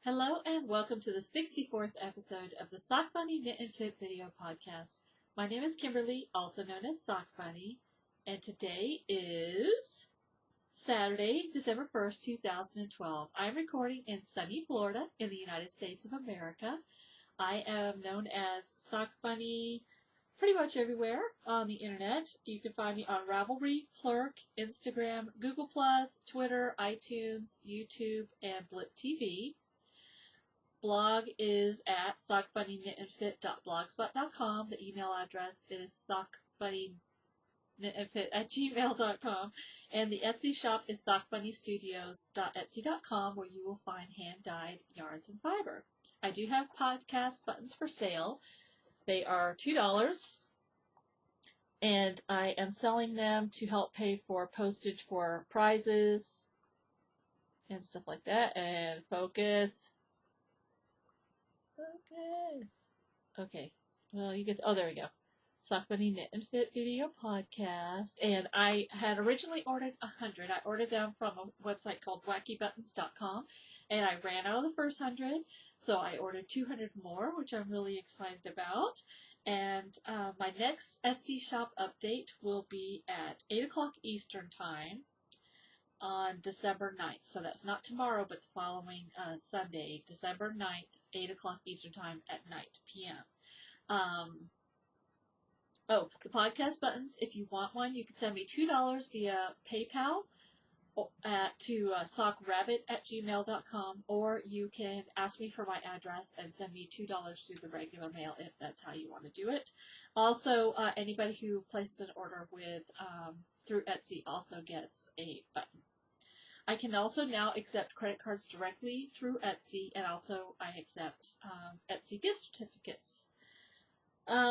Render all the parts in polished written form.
Hello and welcome to the 64th episode of the Sock Bunny Knit and Fit video podcast. My name is Kimberly, also known as Sock Bunny, and today is Saturday, December 1st, 2012. I'm recording in sunny Florida in the United States of America. I am known as Sock Bunny pretty much everywhere on the internet. You can find me on Ravelry, Plurk, Instagram, Google+, Twitter, iTunes, YouTube, and Blip TV. Blog is at sockbunnyknitandfit.blogspot.com. The email address is sockbunnyknitandfit@gmail.com. And the Etsy shop is sockbunnystudios.etsy.com, where you will find hand-dyed yarns and fiber. I do have podcast buttons for sale. They are $2, and I am selling them to help pay for postage for prizes and stuff like that. And focus. Okay. Well, you get. Oh, there we go. Sock Bunny Knit and Fit video podcast. And I had originally ordered 100. I ordered them from a website called wackybuttons.com, and I ran out of the first 100, so I ordered 200 more, which I'm really excited about. And my next Etsy shop update will be at 8 o'clock Eastern Time on December 9th. So that's not tomorrow, but the following Sunday, December 9th, 8 o'clock Eastern Time at night, p.m. The podcast buttons, if you want one, you can send me $2 via PayPal to sockrabbit@gmail.com, or you can ask me for my address and send me $2 through the regular mail if that's how you want to do it. Also, anybody who places an order with through Etsy also gets a button. I can also now accept credit cards directly through Etsy, and also I accept Etsy gift certificates.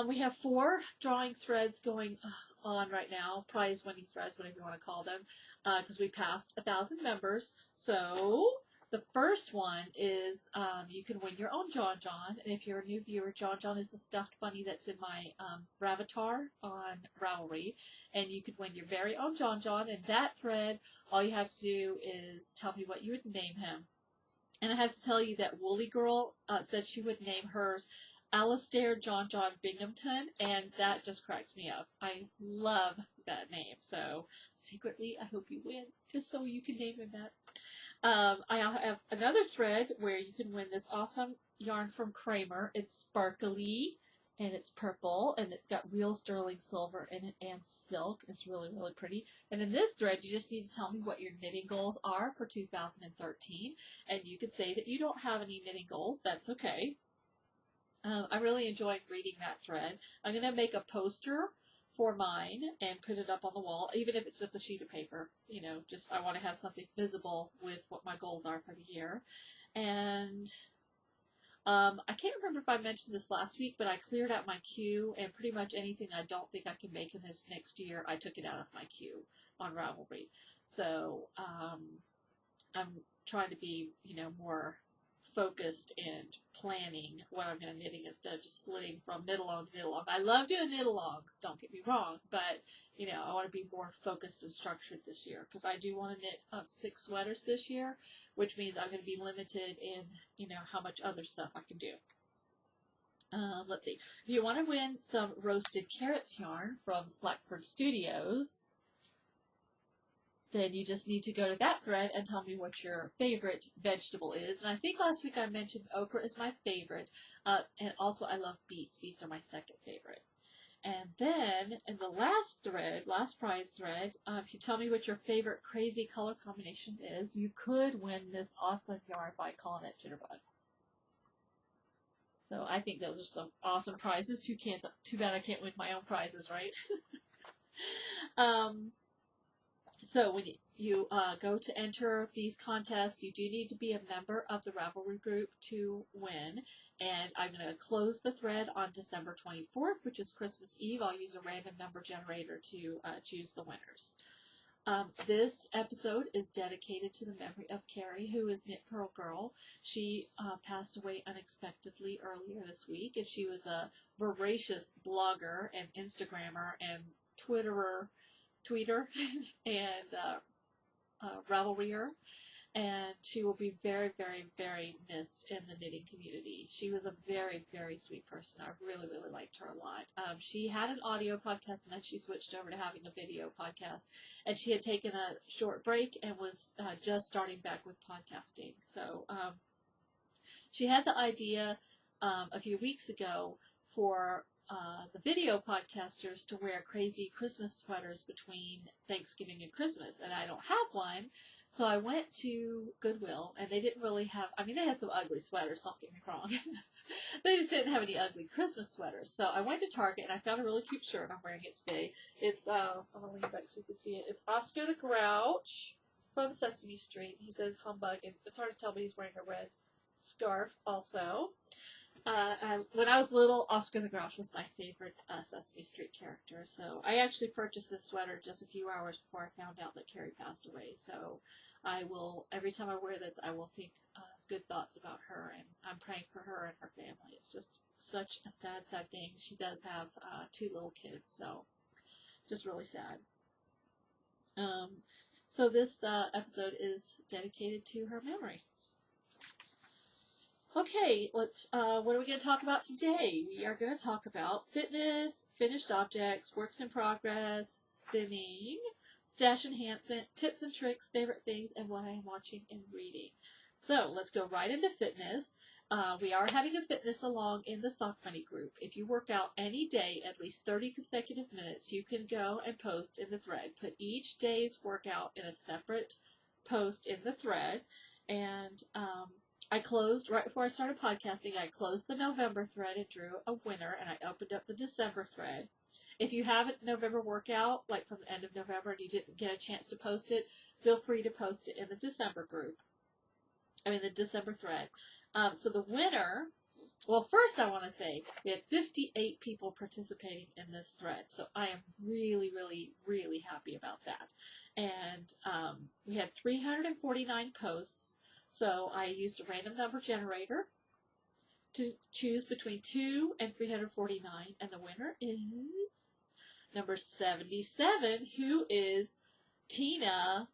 We have 4 drawing threads going on right now, prize-winning threads, whatever you want to call them, because we passed 1,000 members. So the first one is you can win your own John John, and if you're a new viewer, John John is the stuffed bunny that's in my Ravatar on Ravelry, and you could win your very own John John. And that thread, all you have to do is tell me what you would name him. And I have to tell you that Woolly Girl said she would name hers Alistair John John Binghamton, and that just cracks me up. I love that name, so secretly I hope you win, just so you can name him that. I have another thread where you can win this awesome yarn from Kramer. It's sparkly, and it's purple, and it's got real sterling silver in it and silk. It's really, really pretty. And in this thread, you just need to tell me what your knitting goals are for 2013, and you could say that you don't have any knitting goals. That's okay. I really enjoyed reading that thread. I'm going to make a poster for mine and put it up on the wall, even if it's just a sheet of paper. You know, just I want to have something visible with what my goals are for the year. And I can't remember if I mentioned this last week, but I cleared out my queue, and pretty much anything I don't think I can make in this next year, I took it out of my queue on Ravelry. So I'm trying to be, more focused and planning what I'm going to knitting instead of just flitting from knit-along to knit-along. I love doing knit-alongs, don't get me wrong, but, I want to be more focused and structured this year, because I do want to knit 6 sweaters this year, which means I'm going to be limited in, how much other stuff I can do. Let's see. If you want to win some roasted carrots yarn from Slackford Studios, then you just need to go to that thread and tell me what your favorite vegetable is. And I think last week I mentioned okra is my favorite. And also I love beets. Beets are my second favorite. And then in the last prize thread, if you tell me what your favorite crazy color combination is, you could win this awesome yarn by calling it Jitterbug. So I think those are some awesome prizes. Too bad I can't win my own prizes, right? So when you go to enter these contests, you do need to be a member of the Ravelry group to win. And I'm going to close the thread on December 24th, which is Christmas Eve. I'll use a random number generator to choose the winners. This episode is dedicated to the memory of Karrie, who is KnitPurlGurl. She passed away unexpectedly earlier this week, and she was a voracious blogger and Instagrammer and tweeter and Ravelryer. and she will be very, very, very missed in the knitting community. She was a very, very sweet person. I really, really liked her a lot. She had an audio podcast, and then she switched over to having a video podcast, and she had taken a short break and was just starting back with podcasting. So she had the idea a few weeks ago for the video podcasters to wear crazy Christmas sweaters between Thanksgiving and Christmas, and I don't have one, so I went to Goodwill, and they didn't really have, I mean, they had some ugly sweaters, don't get me wrong. They just didn't have any ugly Christmas sweaters, so I went to Target, and I found a really cute shirt. I'm wearing it today. It's, I'm going to lean back so you can see it. It's Oscar the Grouch from Sesame Street. He says humbug, and it's hard to tell, but he's wearing a red scarf also. When I was little, Oscar the Grouch was my favorite Sesame Street character. So I actually purchased this sweater just a few hours before I found out that Karrie passed away. So I will, every time I wear this, I will think good thoughts about her, and I'm praying for her and her family. It's just such a sad, sad thing. She does have 2 little kids, so just really sad. So this episode is dedicated to her memory. Okay, let's, what are we going to talk about today? We are going to talk about fitness, finished objects, works in progress, spinning, stash enhancement, tips and tricks, favorite things, and what I am watching and reading. So, let's go right into fitness. We are having a fitness along in the Sock Bunny group. If you work out any day at least 30 consecutive minutes, you can go and post in the thread. Put each day's workout in a separate post in the thread, and, I closed, right before I started podcasting, I closed the November thread and drew a winner, and I opened up the December thread. If you have a November workout, like from the end of November, and you didn't get a chance to post it, feel free to post it in the December group. The December thread. So the winner, well, first I want to say, we had 58 people participating in this thread, so I am really, really, really happy about that. And we had 349 posts. So I used a random number generator to choose between 2 and 349, and the winner is number 77, who is Tina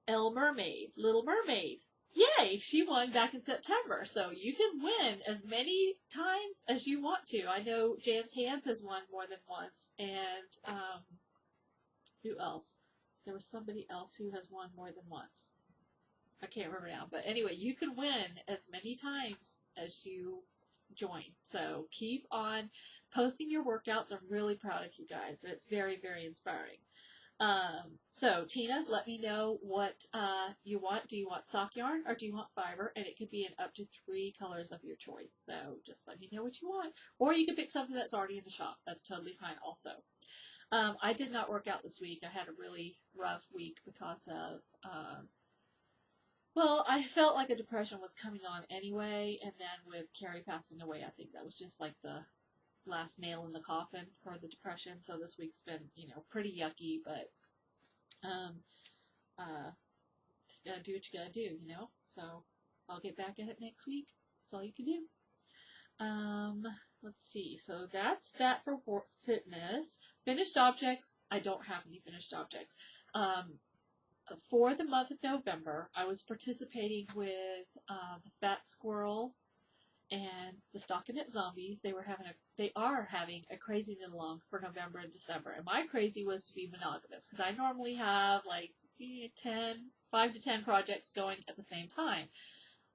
L. Mermaid, Little Mermaid. Yay! She won back in September, so you can win as many times as you want to. I know Jan's Hands has won more than once, and who else? There was somebody else who has won more than once. I can't remember now, but anyway, you can win as many times as you join. So keep on posting your workouts. I'm really proud of you guys. It's very, very inspiring. So Tina, let me know what you want. Do you want sock yarn or do you want fiber? And it could be in up to 3 colors of your choice. So just let me know what you want. Or you can pick something that's already in the shop. That's totally fine also. I did not work out this week. I had a really rough week because of well, I felt like a depression was coming on anyway, and then with Karrie passing away, I think that was just like the last nail in the coffin for the depression. So this week's been, pretty yucky, but just gotta do what you gotta do, So I'll get back at it next week. That's all you can do. Let's see. So that's that for fitness. Finished objects. I don't have any finished objects. For the month of November, I was participating with the Fat Squirrel and the Stockinette Zombies. They are having a crazy knit along for November and December. And my crazy was to be monogamous, because I normally have like 5 to 10 projects going at the same time.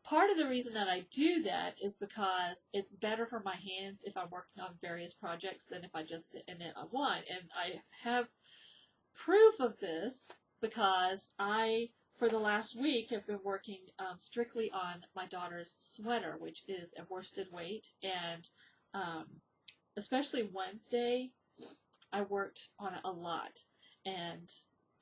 Part of the reason that I do that is because it's better for my hands if I'm working on various projects than if I just sit and knit on one. And I have proof of this, because I, for the last week, have been working strictly on my daughter's sweater, which is a worsted weight, and especially Wednesday, I worked on it a lot, and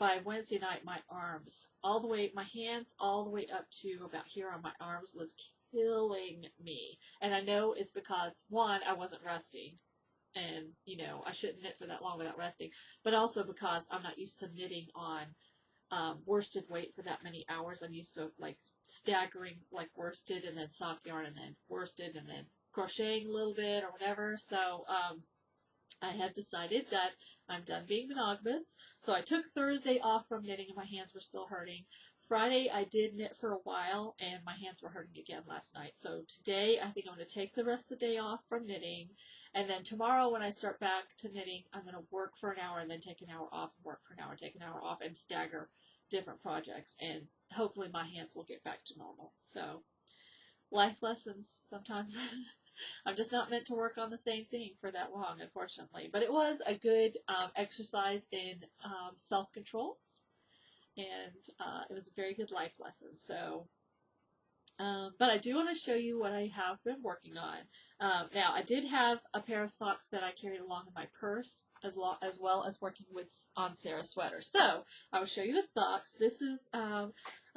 by Wednesday night, my arms, my hands all the way up to about here on my arms was killing me, and I know it's because, one, I wasn't resting, and, I shouldn't knit for that long without resting, but also because I'm not used to knitting on worsted weight for that many hours. I'm used to like staggering like worsted and then sock yarn and then worsted and then crocheting a little bit or whatever. So I have decided that I'm done being monogamous. So I took Thursday off from knitting and my hands were still hurting. Friday I did knit for a while and my hands were hurting again last night. So today I think I'm going to take the rest of the day off from knitting. And then tomorrow when I start back to knitting, I'm going to work for an hour and then take an hour off and work for an hour, take an hour off and stagger different projects. And hopefully my hands will get back to normal. So life lessons sometimes. I'm just not meant to work on the same thing for that long, unfortunately. But it was a good exercise in self-control, and it was a very good life lesson. So, but I do want to show you what I have been working on. Now, I did have a pair of socks that I carried along in my purse, as well as working on Sarah's sweater. So, I will show you the socks. This is a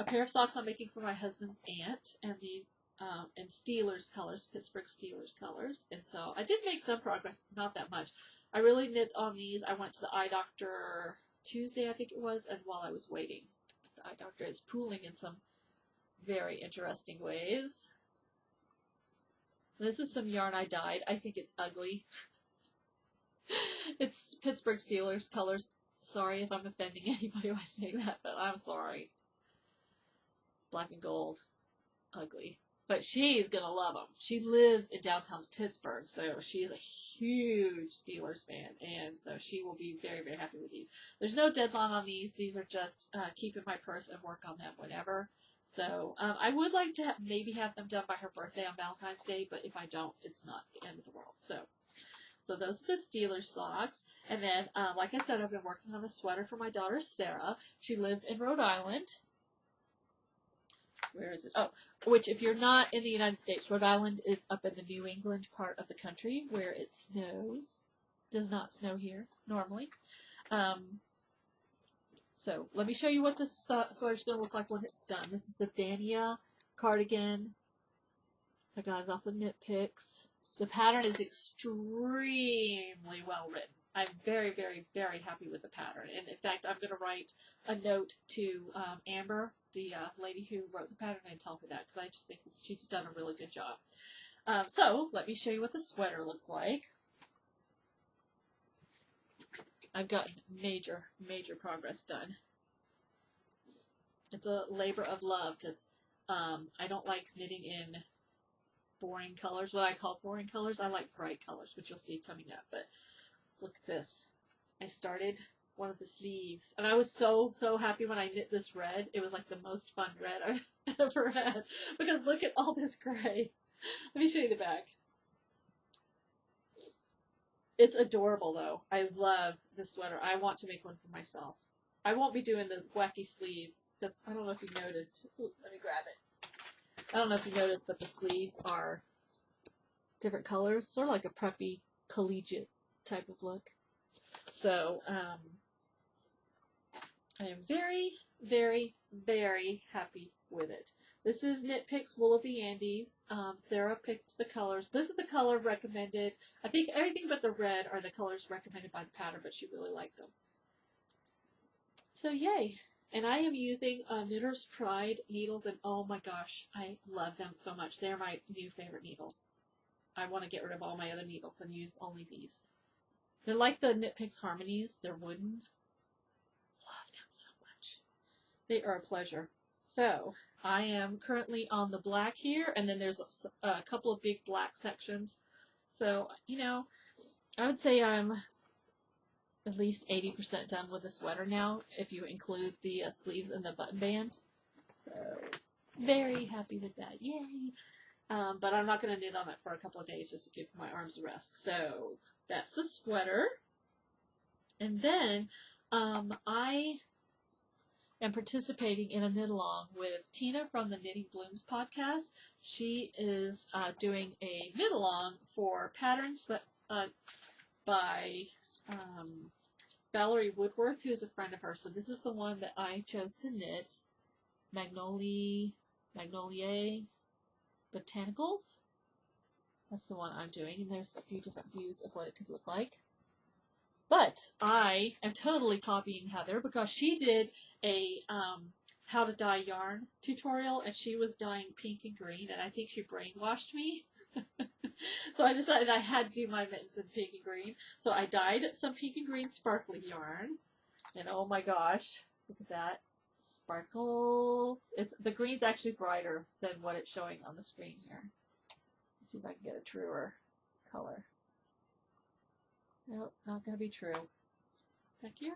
pair of socks I'm making for my husband's aunt, and these and Steelers colors, Pittsburgh Steelers colors. And so I did make some progress, not that much. I really knit on these. I went to the eye doctor Tuesday, I think it was, and while I was waiting, the eye doctor is pooling in some very interesting ways. This is some yarn I dyed. I think it's ugly. It's Pittsburgh Steelers colors. Sorry if I'm offending anybody by saying that, but I'm sorry. Black and gold. Ugly. But she's going to love them. She lives in downtown Pittsburgh, so she is a huge Steelers fan, and so she will be very, very happy with these. There's no deadline on these. These are just keep in my purse and work on them whenever. So I would like to maybe have them done by her birthday on Valentine's Day, but if I don't, it's not the end of the world. So those are the Steelers socks. And then, like I said, I've been working on a sweater for my daughter, Sarah. She lives in Rhode Island. Where is it? Oh, which if you're not in the United States, Rhode Island is up in the New England part of the country where it snows. Does not snow here normally. So let me show you what this sweater's going to look like when it's done. This is the Dania cardigan. I got it off of KnitPicks. The pattern is extremely well written. I'm very, very, very happy with the pattern. And in fact, I'm going to write a note to Amber, the lady who wrote the pattern, and tell her that, because I just think she's done a really good job. So let me show you what the sweater looks like. I've gotten major, major progress done. It's a labor of love, because I don't like knitting in boring colors, what I call boring colors. I like bright colors, which you'll see coming up, but look at this. I started one of the sleeves, and I was so happy when I knit this red. It was like the most fun red I've ever had, because look at all this gray. Let me show you the back. It's adorable, though. I love this sweater. I want to make one for myself. I won't be doing the wacky sleeves, because I don't know if you noticed. Ooh, let me grab it. I don't know if you noticed, but the sleeves are different colors, sort of like a preppy collegiate type of look. So, I am very, very, very happy with it. This is KnitPicks Wool of the Andes. Sarah picked the colors. This is the color recommended. I think everything but the red are the colors recommended by the pattern, but she really liked them. So, yay. And I am using Knitter's Pride needles, and oh my gosh, I love them so much. They're my new favorite needles. I want to get rid of all my other needles and use only these. They're like the KnitPicks Harmonies. They're wooden. Love them so much. They are a pleasure. So, I am currently on the black here, and then there's a couple of big black sections. So, you know, I would say I'm at least 80% done with the sweater now, if you include the sleeves and the button band. So, very happy with that. Yay! But I'm not going to knit on it for a couple of days just to give my arms a rest. So, that's the sweater. And then, I am participating in a knit-along with Tina from the Knitting Blooms podcast. She is doing a knit-along for patterns by Valerie Woodworth, who is a friend of hers. So this is the one that I chose to knit. Magnolia Botanicals. That's the one I'm doing, and there's a few different views of what it could look like. But I am totally copying Heather, because she did a how to dye yarn tutorial, and she was dyeing pink and green, and I think she brainwashed me. So I decided I had to do my mittens in pink and green. So I dyed some pink and green sparkly yarn. And oh my gosh, look at that. Sparkles. The green's actually brighter than what it's showing on the screen here. Let's see if I can get a truer color. Nope, not going to be true. Back here?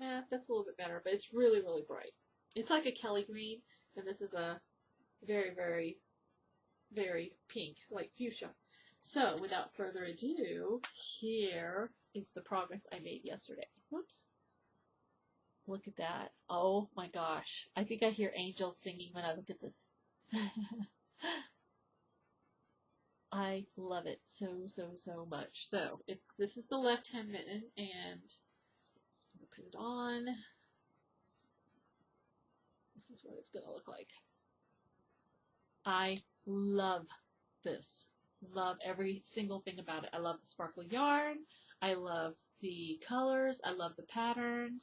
Yeah, that's a little bit better, but it's really, really bright. It's like a Kelly green, and this is a very, very, very pink, like fuchsia. So, without further ado, here is the progress I made yesterday. Whoops. Look at that. Oh my gosh. I think I hear angels singing when I look at this. I love it so, so, so much. So, this is the left-hand mitten, and I'm going to put it on. This is what it's going to look like. I love this. Love every single thing about it. I love the sparkle yarn. I love the colors. I love the pattern.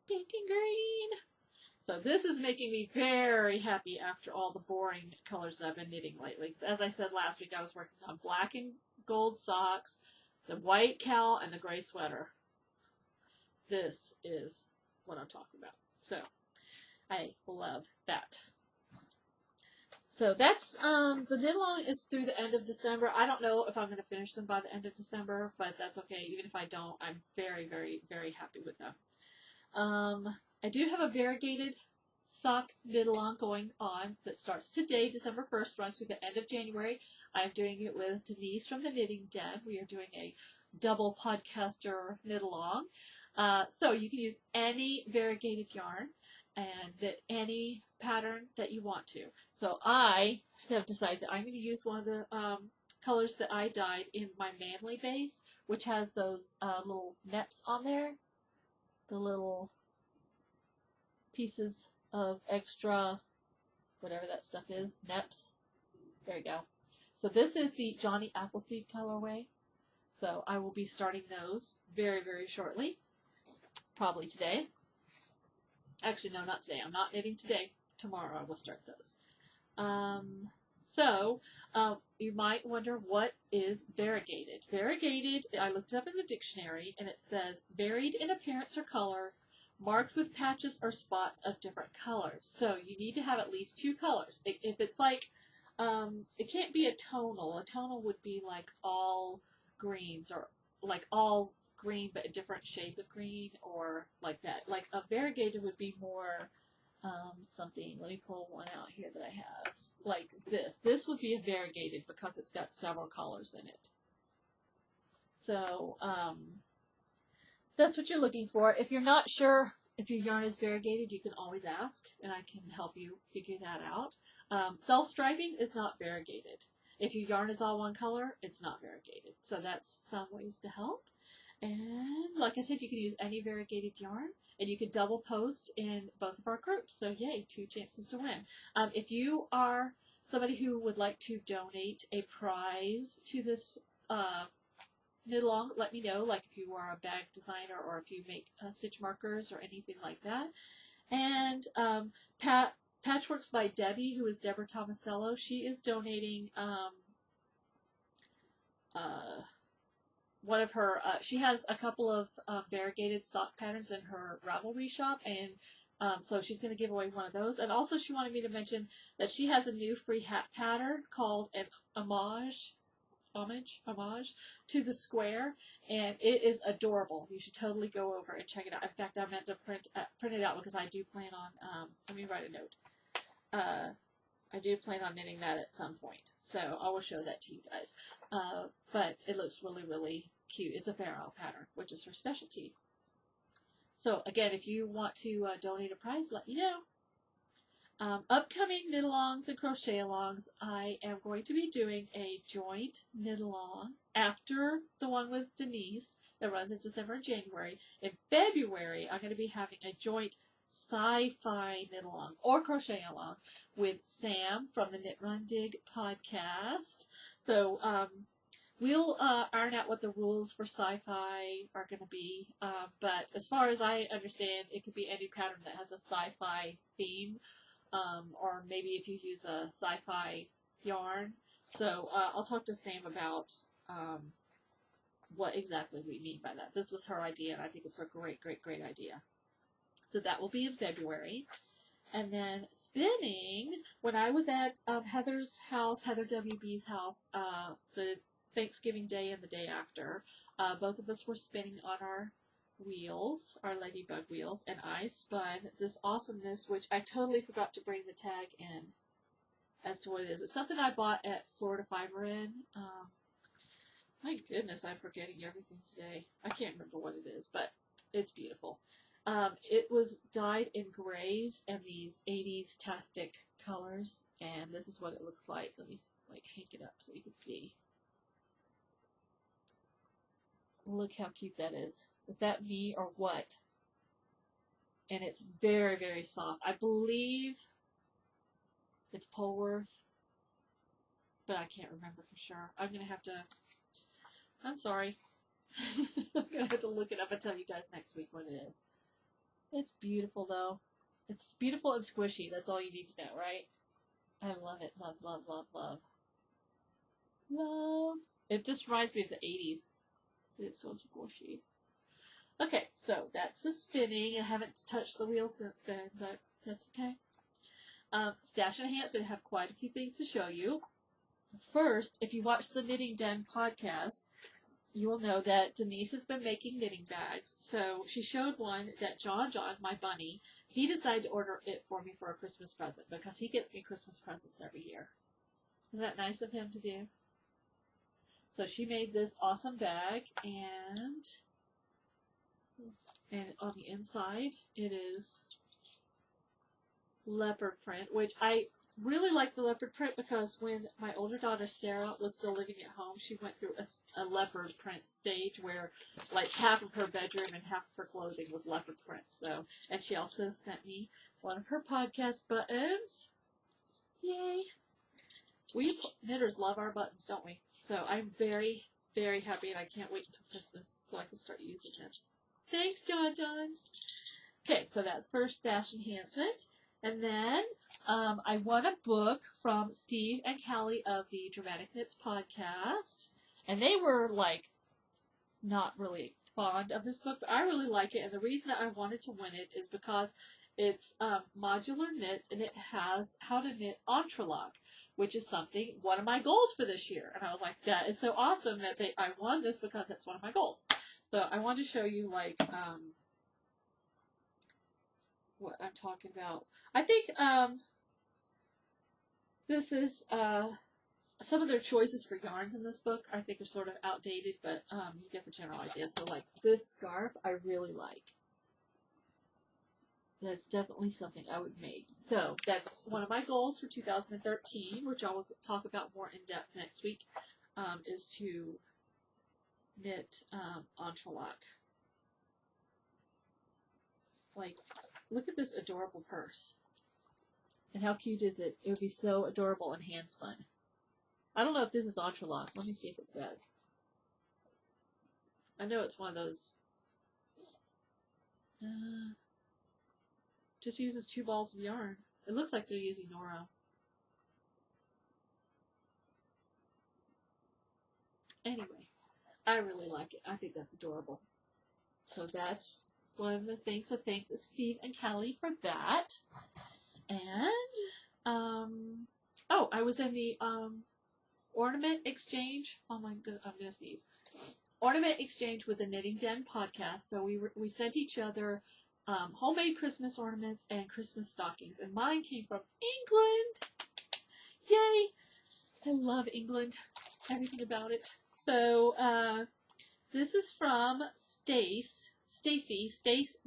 Pink and green. So this is making me very happy after all the boring colors that I've been knitting lately. As I said last week, I was working on black and gold socks, the white cowl, and the gray sweater. This is what I'm talking about. So I love that. So that's, the knit along is through the end of December. I don't know if I'm going to finish them by the end of December, but that's okay. Even if I don't, I'm very, very, very happy with them. I do have a variegated sock knit along going on that starts today, December 1st, runs through the end of January. I'm doing it with Denise from the Knitting Den. We are doing a double podcaster knit along. So you can use any variegated yarn and knit any pattern that you want to. So I have decided that I'm going to use one of the colors that I dyed in my Manly base, which has those little neps on there. The little pieces of extra, whatever that stuff is, neps. There you go. So this is the Johnny Appleseed colorway. So I will be starting those very, very shortly. Probably today. Actually, no, not today. I'm not knitting today. Tomorrow I will start those. You might wonder, what is variegated? Variegated, I looked up in the dictionary, and it says varied in appearance or color, marked with patches or spots of different colors. So you need to have at least two colors. If it's like, it can't be a tonal. A tonal would be like all greens, or like all green but different shades of green, or like that. Like a variegated would be more something. Let me pull one out here that I have. Like this. This would be a variegated because it's got several colors in it. So that's what you're looking for. If you're not sure if your yarn is variegated, you can always ask, and I can help you figure that out. Self-striping is not variegated. If your yarn is all one color, it's not variegated. So that's some ways to help. And like I said, you can use any variegated yarn, and you can double post in both of our groups. So yay, 2 chances to win. If you are somebody who would like to donate a prize to this knit along, let me know. Like if you are a bag designer, or if you make stitch markers or anything like that. And Patchworks by Debbie, who is Deborah Tomasello, she is donating one of her, she has a couple of variegated sock patterns in her Ravelry shop, and so she's going to give away one of those. And also she wanted me to mention that she has a new free hat pattern called an homage to the square, and it is adorable. You should totally go over and check it out. In fact, I meant to print it out because I do plan on, let me write a note. I do plan on knitting that at some point, so I will show that to you guys. But it looks really, really cute. It's a Pharaoh pattern, which is her specialty. So again, if you want to donate a prize, let me know. Upcoming knit-alongs and crochet-alongs, I am going to be doing a joint knit-along after the one with Denise that runs in December and January. In February, I'm going to be having a joint sci-fi knit-along or crochet-along with Sam from the Knit Run Dig podcast. So we'll iron out what the rules for sci-fi are going to be. But as far as I understand, it could be any pattern that has a sci-fi theme. Or maybe if you use a sci-fi yarn. So I'll talk to Sam about what exactly we mean by that. This was her idea, and I think it's a great, great, great idea. So that will be in February. And then spinning, when I was at Heather's house, Heather WB's house, the Thanksgiving Day and the day after, both of us were spinning on our wheels, our ladybug wheels, and I spun this awesomeness, which I totally forgot to bring the tag in as to what it is. It's something I bought at Florida Fiber In. My goodness, I'm forgetting everything today. I can't remember what it is, but it's beautiful. It was dyed in grays and these 80s tastic colors, and this is what it looks like. Let me hank it up so you can see. Look how cute that is. Is that me or what? And it's very, very soft. I believe it's Polworth, but I can't remember for sure. I'm going to have to, I'm sorry. I'm going to have to look it up and tell you guys next week what it is. It's beautiful, though. It's beautiful and squishy. That's all you need to know, right? I love it. Love, love, love, love. Love. It just reminds me of the 80s. It's so squishy. Okay, so that's the spinning. I haven't touched the wheel since then, but that's okay. Stash Enhancement, I have quite a few things to show you. First, if you watch the Knitting Den podcast, you will know that Denise has been making knitting bags. So she showed one that John, my bunny, he decided to order it for me for a Christmas present because he gets me Christmas presents every year. Is that nice of him to do? So she made this awesome bag, and on the inside it is leopard print, which I really like the leopard print because when my older daughter Sarah was still living at home, she went through a leopard print stage where like half of her bedroom and half of her clothing was leopard print. So, and she also sent me one of her podcast buttons. Yay! We knitters love our buttons, don't we? So I'm very, very happy, and I can't wait until Christmas so I can start using this. Thanks, John. Okay, so that's first Stash Enhancement. And then I won a book from Steve and Callie of the Dramatic Knits podcast. And they were, like, not really fond of this book, but I really like it. And the reason that I wanted to win it is because it's modular knits, and it has how to knit entrelac, which is one of my goals for this year. And I was like, that is so awesome that I won this because that's one of my goals. So I wanted to show you, like, what I'm talking about. I think this is some of their choices for yarns in this book I think are sort of outdated, but you get the general idea. So, like, this scarf I really like. That's definitely something I would make. So that's one of my goals for 2013, which I will talk about more in depth next week, is to knit entrelac. Like, look at this adorable purse. And how cute is it? It would be so adorable and hand spun. I don't know if this is entrelac. Let me see if it says. I know it's one of those. Just uses 2 balls of yarn. It looks like they're using Noro. Anyway, I really like it. I think that's adorable. So that's one of the things. So thanks to Steve and Callie for that. And, oh, I was in the ornament exchange. Oh my god, I'm going to sneeze. Ornament exchange with the Knitting Den podcast. So we sent each other homemade Christmas ornaments and Christmas stockings. And mine came from England. Yay! I love England. Everything about it. So, this is from Stace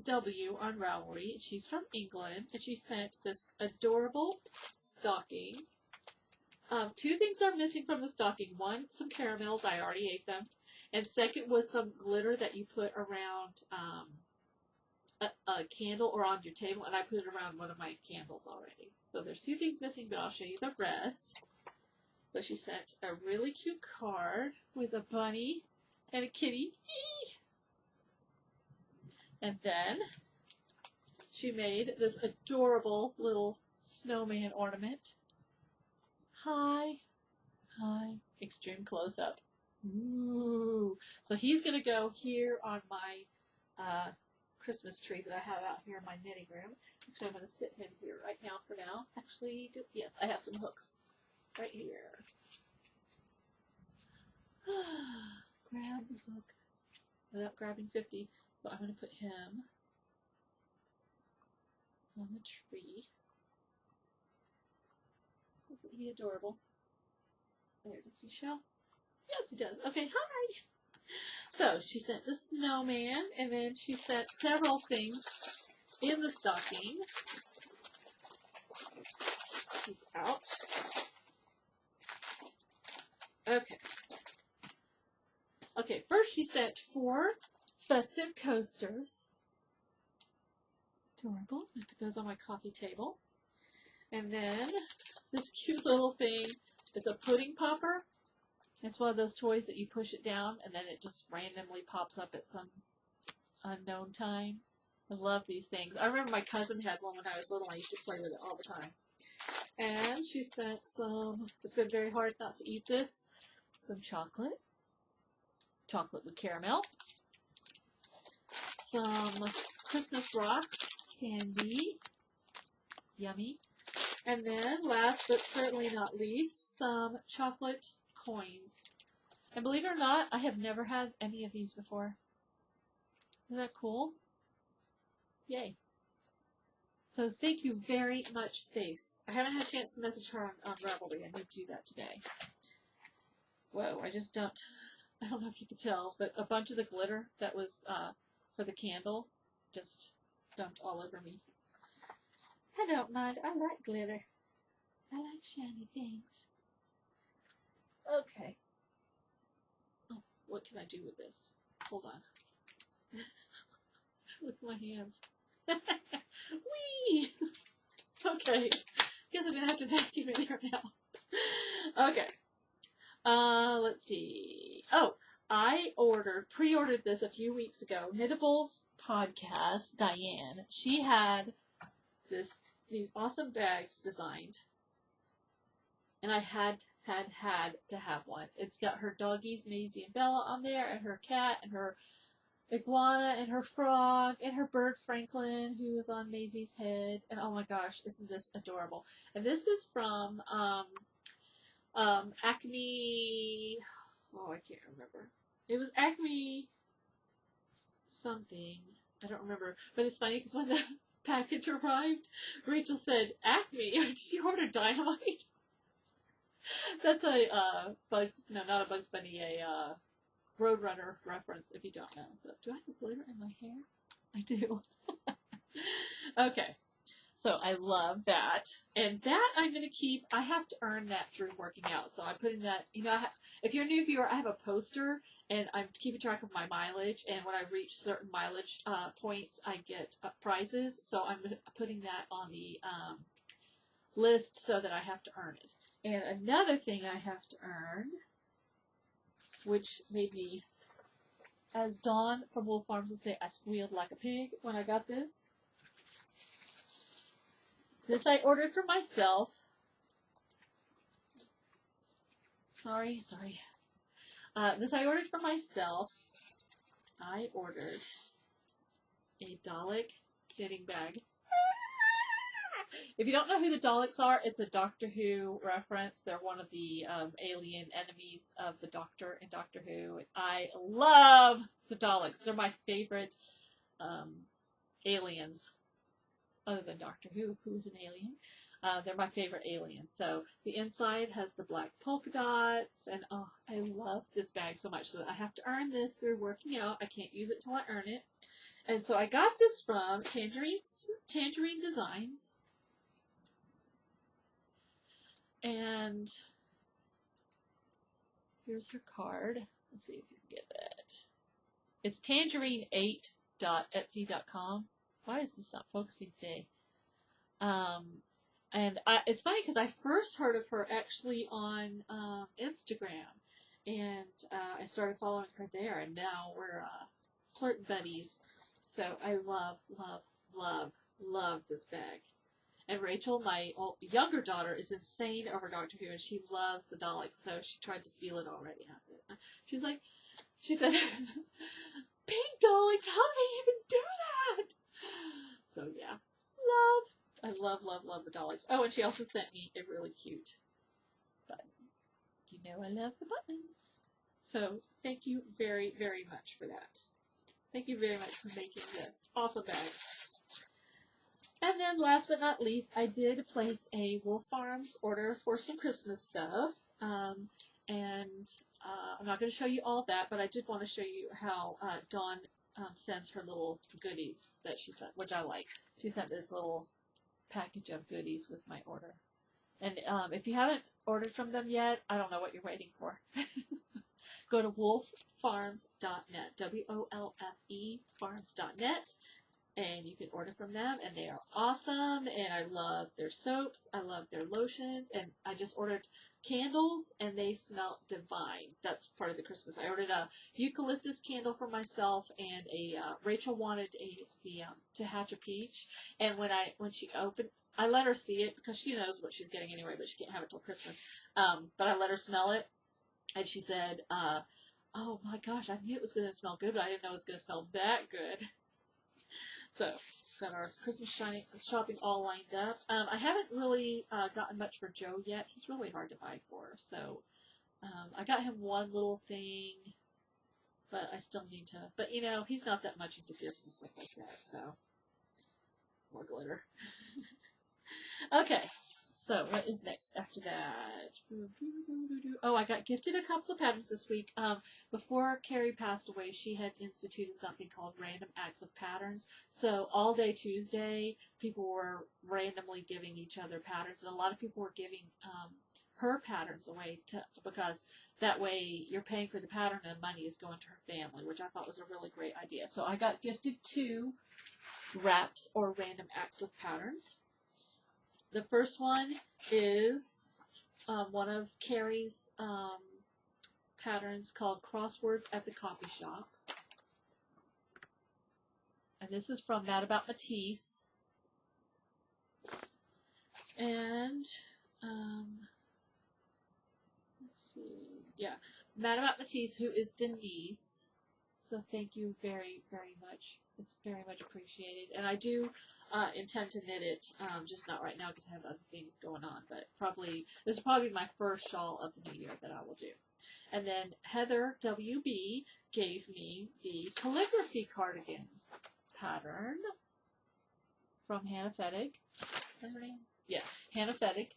W on Ravelry. She's from England, and she sent this adorable stocking. 2 things are missing from the stocking. One, some caramels. I already ate them. And second was some glitter that you put around a candle or on your table, and I put it around one of my candles already. So there's 2 things missing, but I'll show you the rest. So she sent a really cute card with a bunny and a kitty. And then she made this adorable little snowman ornament. Hi. Hi. Extreme close-up. Ooh. So he's going to go here on my Christmas tree that I have out here in my knitting room. Actually, I'm going to sit him here right now for now. Actually, yes, I have some hooks right here. Grab the hook without grabbing 50. So I'm going to put him on the tree. Isn't he adorable? There, does he show? Yes, he does. Okay, hi! So, she sent the snowman, and then she sent several things in the stocking. Keep out. Okay. Okay, first she sent 4 festive coasters. Adorable. I put those on my coffee table. And then this cute little thing is a pudding popper. It's one of those toys that you push it down and then it just randomly pops up at some unknown time. I love these things. I remember my cousin had one when I was little. I used to play with it all the time. And she sent some, it's been very hard not to eat this, some chocolate. Chocolate with caramel. Some Christmas rocks, candy. Yummy. And then, last but certainly not least, some chocolate coins. And believe it or not, I have never had any of these before. Isn't that cool? Yay. So thank you very much, Stace. I haven't had a chance to message her on Ravelry. I need to do that today. Whoa, I just dumped, I don't know if you could tell, but a bunch of the glitter that was for the candle just dumped all over me. I don't mind. I like glitter. I like shiny things. Okay. Oh, what can I do with this? Hold on. With my hands. Whee! Okay. Guess I'm gonna have to vacuum in here now. Okay. Let's see. Oh, I pre-ordered this a few weeks ago. Knitable's podcast, Diane. She had these awesome bags designed. And I had to have one. It's got her doggies, Maisie and Bella, on there, and her cat, and her iguana, and her frog, and her bird Franklin, who is on Maisie's head. And oh my gosh, isn't this adorable? And this is from Acme. Oh, I can't remember. It was Acme something. I don't remember. But it's funny because when the package arrived, Rachel said, "Acme, did you order Dynamite?" That's a not a Bugs Bunny, a Roadrunner reference, if you don't know. So, do I have glitter in my hair? I do. Okay. So, I love that. And that I'm going to keep. I have to earn that through working out. So, I'm putting that, if you're a new viewer, I have a poster, and I'm keeping track of my mileage. And when I reach certain mileage points, I get prizes. So, I'm putting that on the list so that I have to earn it. And another thing I have to earn, which made me, as Dawn from Wolf Farms would say, I squealed like a pig when I got this. This I ordered for myself. Sorry. This I ordered for myself. I ordered a Dalek knitting bag. If you don't know who the Daleks are, it's a Doctor Who reference. They're one of the alien enemies of the Doctor in Doctor Who. I love the Daleks. They're my favorite aliens, other than Doctor Who is an alien. They're my favorite aliens. So the inside has the black polka dots, and oh, I love this bag so much. So I have to earn this through working out. I can't use it till I earn it. And so I got this from Tangerine Designs. And here's her card. Let's see if you can get that. It's tangerine8.etsy.com. Why is this not focusing today? And it's funny because I first heard of her actually on Instagram. And I started following her there. And now we're flirt buddies. So I love this bag. And Rachel, my younger daughter, is insane over Doctor Who, and she loves the Daleks, so she tried to steal it already. She said, pink Daleks, how do they even do that? So yeah, I love the Daleks. Oh, and she also sent me a really cute button. You know I love the buttons. So thank you very, very much for that. Thank you very much for making this awesome bag. And then last but not least, I did place a Wolf Farms order for some Christmas stuff. I'm not going to show you all of that, but I did want to show you how Dawn sends her little goodies that she sent, which I like. She sent this little package of goodies with my order. And if you haven't ordered from them yet, I don't know what you're waiting for. Go to wolffarms.net, W-O-L-F-E farms.net, and you can order from them, and they are awesome, and I love their soaps, I love their lotions, and I just ordered candles, and they smell divine. That's part of the Christmas. I ordered a eucalyptus candle for myself, and Rachel wanted to hatch a peach, and when she opened, I let her see it, because she knows what she's getting anyway, but she can't have it till Christmas, but I let her smell it, and she said, oh my gosh, I knew it was going to smell good, but I didn't know it was going to smell that good. So, got our Christmas shopping all lined up. I haven't really gotten much for Joe yet. He's really hard to buy for. So, I got him one little thing, but I still need to. But, you know, he's not that much into gifts and stuff like that. So, more glitter. Okay. So, what is next after that? Oh, I got gifted a couple of patterns this week. Before Karrie passed away, she had instituted something called Random Acts of Patterns. So, all day Tuesday, people were randomly giving each other patterns. And a lot of people were giving her patterns away because that way you're paying for the pattern and money is going to her family, which I thought was a really great idea. So, I got gifted 2 wraps or Random Acts of Patterns. The first one is one of Karrie's patterns called Crosswords at the Coffee Shop. And this is from Mad About Matisse. And, let's see. Yeah, Mad About Matisse, who is Denise. So thank you very, very much. It's very much appreciated. And I do intend to knit it, just not right now because I have other things going on, but this will probably be my first shawl of the new year that I will do. And then Heather WB gave me the calligraphy cardigan pattern from Hannah Fettig. Is that her name? Yeah, Hannah Fettig.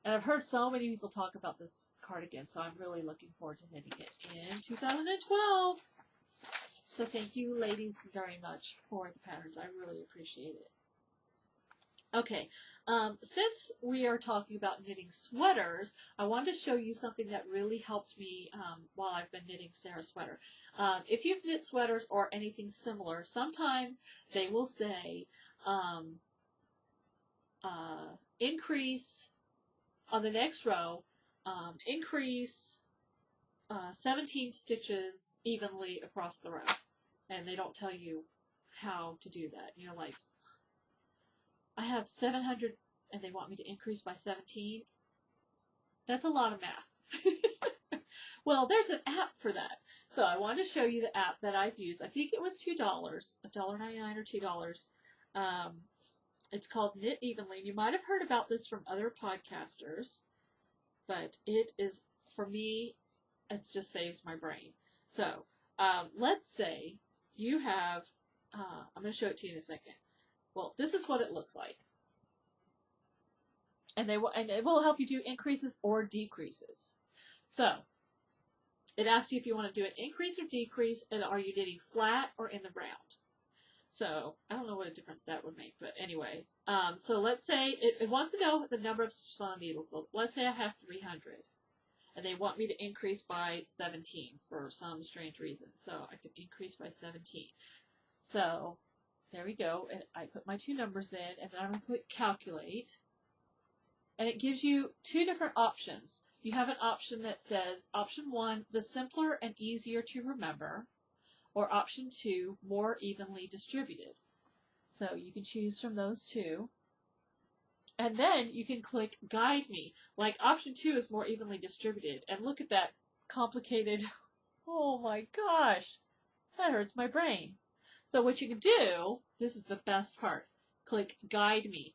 And I've heard so many people talk about this cardigan, so I'm really looking forward to knitting it in 2012. So thank you, ladies, very much for the patterns. I really appreciate it. Okay, since we are talking about knitting sweaters, I wanted to show you something that really helped me while I've been knitting Sarah's sweater. If you've knit sweaters or anything similar, sometimes they will say increase on the next row, increase 17 stitches evenly across the row. And they don't tell you how to do that. You know, like, I have 700 and they want me to increase by 17. That's a lot of math. Well, there's an app for that. So I wanted to show you the app that I've used. I think it was $2, $1.99 or $2. It's called Knit Evenly. You might have heard about this from other podcasters, but it is, for me, it just saves my brain. So let's say you have, I'm going to show it to you in a second. Well, this is what it looks like. And it will help you do increases or decreases. So it asks you if you want to do an increase or decrease, and are you knitting flat or in the round? So I don't know what a difference that would make, but anyway. So let's say it wants to know the number of stitches on the needle. So let's say I have 300. And they want me to increase by 17 for some strange reason. So I could increase by 17. So there we go. And I put my 2 numbers in, and then I'm going to click calculate. And it gives you 2 different options. You have an option that says, option 1, the simpler and easier to remember, or option 2, more evenly distributed. So you can choose from those 2. And then you can click Guide Me. Like option 2 is more evenly distributed. And look at that complicated, oh my gosh, that hurts my brain. So what you can do, this is the best part, click Guide Me.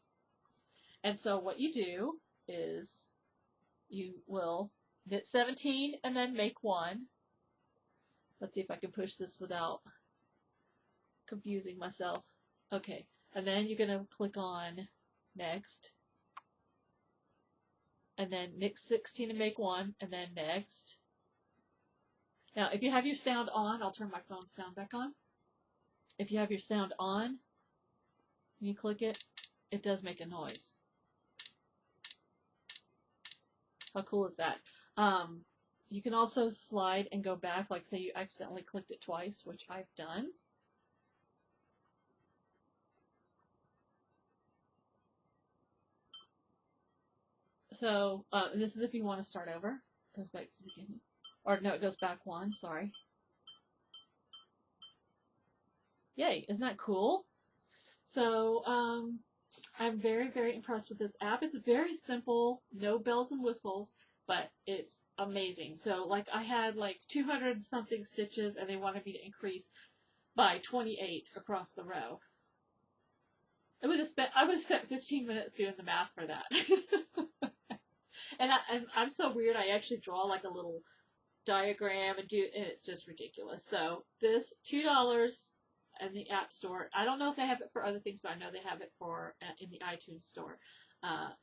And so what you do is you will knit 17 and then make 1. Let's see if I can push this without confusing myself. Okay, and then you're going to click on Next. And then knit 16 and make 1, and then Next. Now, if you have your sound on, I'll turn my phone sound back on. If you have your sound on, and you click it, it does make a noise. How cool is that? You can also slide and go back, like say you accidentally clicked it twice, which I've done. So, this is if you want to start over. It goes back to the beginning. Or no, it goes back 1, sorry. Yay, isn't that cool? So, I'm very, very impressed with this app. It's very simple, no bells and whistles, but it's amazing. So, like, I had like 200 something stitches, and they wanted me to increase by 28 across the row. I would have spent 15 minutes doing the math for that. And I'm so weird. I actually draw like a little diagram and it's just ridiculous. So this $2 in the App Store. I don't know if they have it for other things, but I know they have it for in the iTunes Store.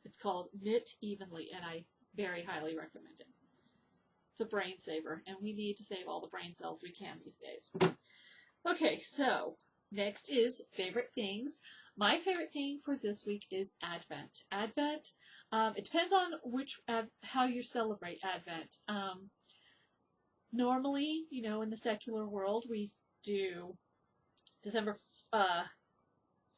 It's called Knit Evenly, and I very highly recommend it. It's a brain saver, and we need to save all the brain cells we can these days. Okay, so next is favorite things. My favorite thing for this week is Advent. Advent, it depends on how you celebrate Advent. Normally, you know, in the secular world, we do December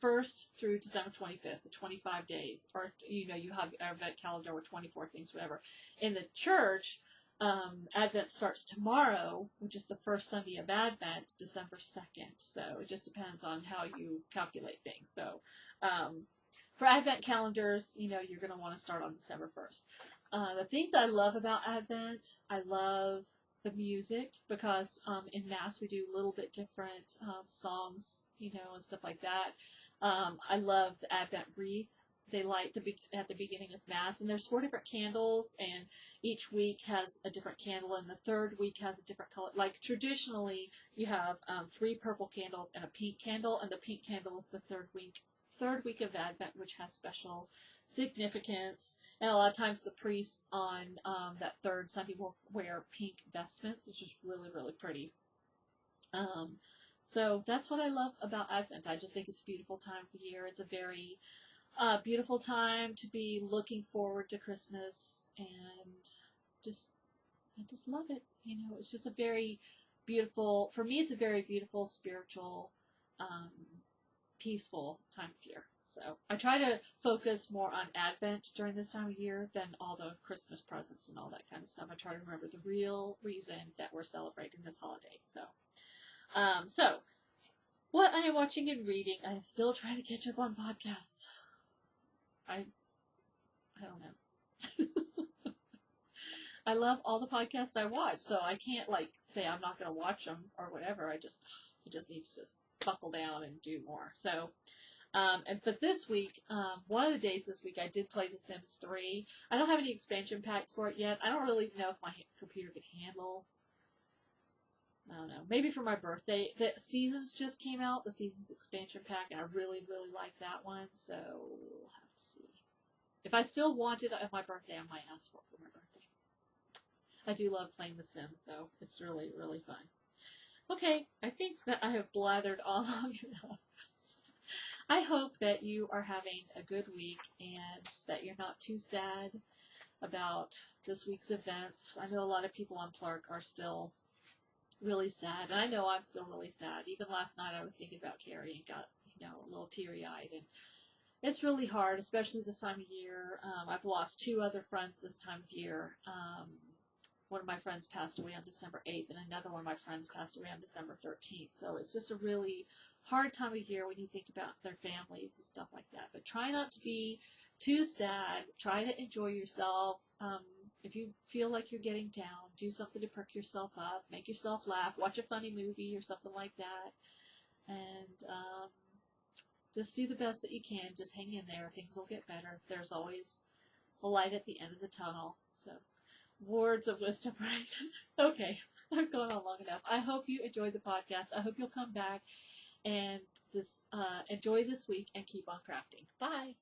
1st through December 25th, the 25 days. Or, you know, you have an Advent calendar with 24 things, whatever. In the church, Advent starts tomorrow, which is the first Sunday of Advent, December 2nd. So it just depends on how you calculate things. So for Advent calendars, you know, you're going to want to start on December 1st. The things I love about Advent, I love the music, because in Mass we do a little bit different songs, you know, and stuff like that. I love the Advent wreath. They light at the beginning of Mass, and there's 4 different candles, and each week has a different candle, and the third week has a different color. Like traditionally, you have 3 purple candles and a pink candle, and the pink candle is the third week of Advent, which has special significance. And a lot of times the priests on that third Sunday will wear pink vestments, which is really, really pretty. So that's what I love about Advent. I just think it's a beautiful time of year. It's a very beautiful time to be looking forward to Christmas, and I just love it. You know, it's just a very beautiful, for me, it's a very beautiful, spiritual, peaceful time of year. So I try to focus more on Advent during this time of year than all the Christmas presents and all that kind of stuff. I try to remember the real reason that we're celebrating this holiday. So, what I am watching and reading, I am still trying to catch up on podcasts. I don't know. I love all the podcasts I watch, so I can't like say I'm not going to watch them or whatever. I just need to just buckle down and do more. So, but this week, one of the days this week, I did play The Sims 3. I don't have any expansion packs for it yet. I don't really know if my computer could handle. I don't know. Maybe for my birthday. The Seasons just came out, the Seasons expansion pack, and I really, really like that one. So we'll have to see. If I still want it at my birthday, I might ask for it for my birthday. I do love playing The Sims, though. It's really, really fun. Okay, I think that I have blathered all long enough. I hope that you are having a good week and that you're not too sad about this week's events. I know a lot of people on Plurk are still really sad, and I know I'm still really sad. Even last night I was thinking about Karrie and got, you know, a little teary-eyed, and it's really hard, especially this time of year. I've lost 2 other friends this time of year. One of my friends passed away on December 8th, and another one of my friends passed away on December 13th. So it's just a really hard time of year when you think about their families and stuff like that. But try not to be too sad. Try to enjoy yourself. If you feel like you're getting down, do something to perk yourself up, make yourself laugh, watch a funny movie or something like that, and just do the best that you can. Just hang in there. Things will get better. There's always a light at the end of the tunnel. So, words of wisdom, right? Okay, I've gone on long enough. I hope you enjoyed the podcast. I hope you'll come back and enjoy this week and keep on crafting. Bye.